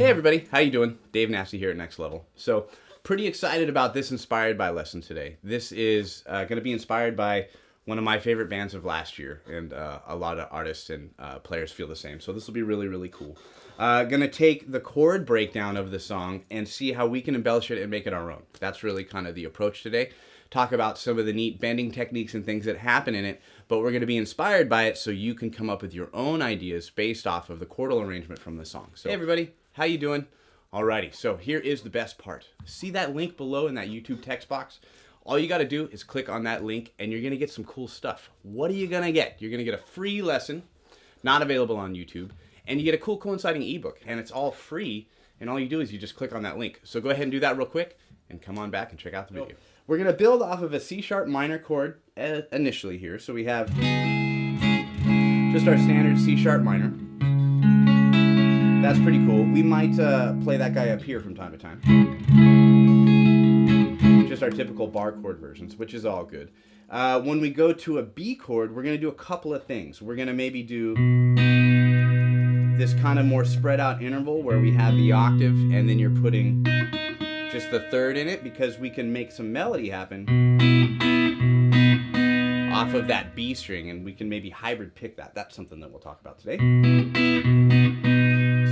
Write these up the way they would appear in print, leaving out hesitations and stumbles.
Hey everybody, how you doing? Dave Nasty here at Next Level. So, pretty excited about this Inspired By lesson today. This is going to be inspired by one of my favorite bands of last year, and a lot of artists and players feel the same. So this will be really, really cool. Going to take the chord breakdown of the song and see how we can embellish it and make it our own. That's really kind of the approach today. Talk about some of the neat bending techniques and things that happen in it, but we're going to be inspired by it so you can come up with your own ideas based off of the chordal arrangement from the song. So, hey everybody, how you doing? Alrighty, so here is the best part. See that link below in that YouTube text box? All you got to do is click on that link and you're going to get some cool stuff. What are you going to get? You're going to get a free lesson, not available on YouTube, and you get a cool coinciding ebook, and it's all free, and all you do is you just click on that link. So go ahead and do that real quick and come on back and check out the video. We're going to build off of a C sharp minor chord initially here. So we have just our standard C sharp minor. That's pretty cool. We might play that guy up here from time to time. Just our typical bar chord versions, which is all good. When we go to a B chord, we're going to do a couple of things. We're going to maybe do this kind of more spread out interval where we have the octave and then you're putting just the third in it, because we can make some melody happen off of that B string, and we can maybe hybrid pick that. That's something that we'll talk about today.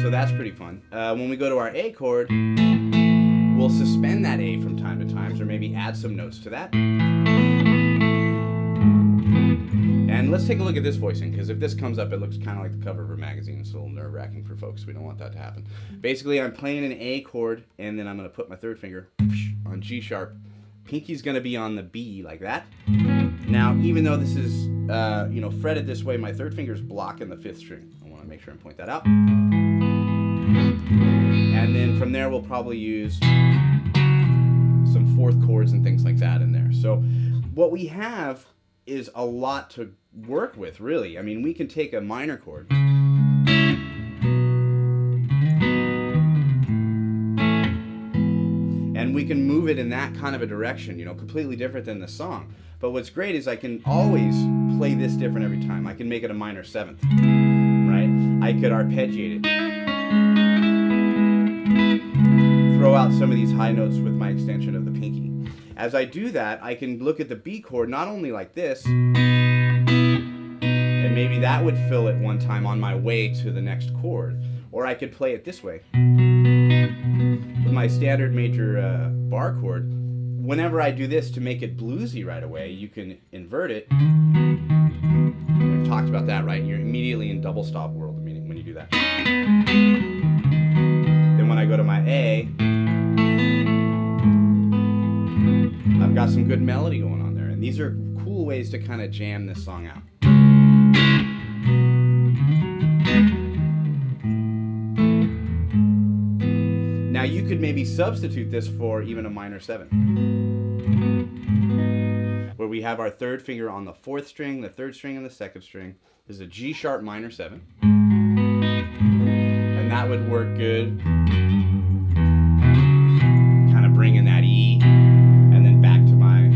So that's pretty fun. When we go to our A chord, we'll suspend that A from time to time, or maybe add some notes to that. And let's take a look at this voicing, because if this comes up, it looks kind of like the cover of a magazine. It's a little nerve-wracking for folks. We don't want that to happen. Basically, I'm playing an A chord, and then I'm going to put my third finger on G sharp. Pinky's going to be on the B like that. Now, even though this is fretted this way, my third finger is blocking the fifth string. I want to make sure and point that out. And then from there, we'll probably use some fourth chords and things like that in there. So what we have is a lot to work with, really. I mean, we can take a minor chord and we can move it in that kind of a direction, completely different than the song. But what's great is I can always play this different every time. I can make it a minor seventh, right? I could arpeggiate it. Throw out some of these high notes with my extension of the pinky. As I do that, I can look at the B chord not only like this, and maybe that would fill it one time on my way to the next chord, or I could play it this way. With my standard major bar chord, whenever I do this to make it bluesy right away, you can invert it. We've talked about that, right? You're immediately in double stop world meaning when you do that. Then when I go to my A, I've got some good melody going on there, and these are cool ways to kind of jam this song out. Now you could maybe substitute this for even a minor 7, where we have our third finger on the fourth string, the third string, and the second string. This is a G sharp minor 7, and that would work good, kind of bringing that E, and then back to my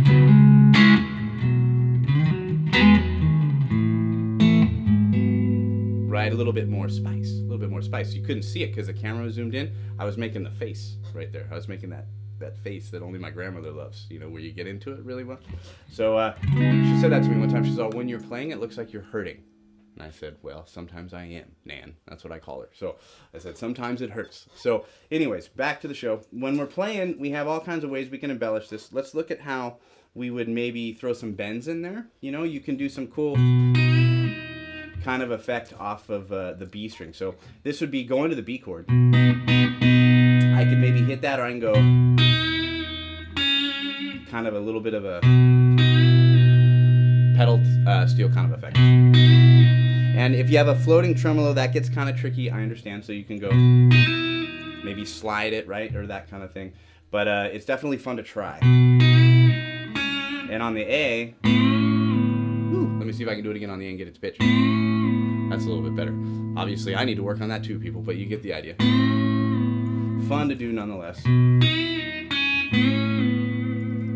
right, a little bit more spice, a little bit more spice. You couldn't see it because the camera was zoomed in. I was making the face right there. I was making that face that only my grandmother loves, where you get into it really well. So she said that to me one time. She said, when you're playing, it looks like you're hurting. And I said, well, sometimes I am, Nan. That's what I call her. So I said, sometimes it hurts. So anyways, back to the show. When we're playing, we have all kinds of ways we can embellish this. Let's look at how we would maybe throw some bends in there. You can do some cool kind of effect off of the B string. So this would be going to the B chord. I could maybe hit that, or I can go kind of a little bit of a pedal steel kind of effect. And if you have a floating tremolo, that gets kind of tricky, I understand. So you can go maybe slide it, right, or that kind of thing. But it's definitely fun to try. And on the A, let me see if I can do it again on the A and get its pitch. That's a little bit better. Obviously, I need to work on that too, people, but you get the idea. Fun to do nonetheless.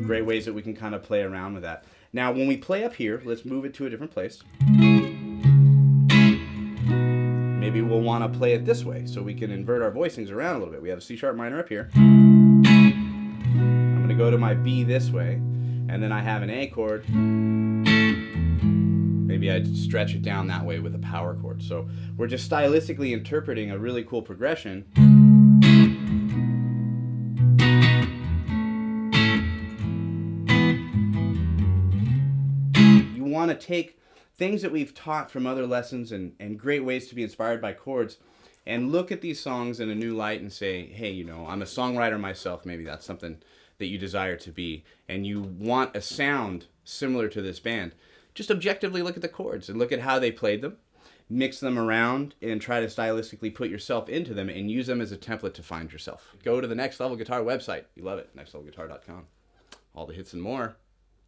Great ways that we can kind of play around with that. Now, when we play up here, let's move it to a different place. maybe we'll want to play it this way so we can invert our voicings around a little bit. We have a C sharp minor up here. I'm going to go to my B this way, and then I have an A chord. Maybe I'd stretch it down that way with a power chord. So we're just stylistically interpreting a really cool progression. You want to take things that we've taught from other lessons and great ways to be inspired by chords, and look at these songs in a new light and say, hey, you know, I'm a songwriter myself. Maybe that's something that you desire to be, and you want a sound similar to this band. Just objectively look at the chords and look at how they played them, mix them around, and try to stylistically put yourself into them and use them as a template to find yourself. Go to the Next Level Guitar website. You love it, nextlevelguitar.com. All the hits and more.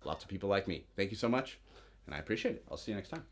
Lots of people like me. Thank you so much, and I appreciate it. I'll see you next time.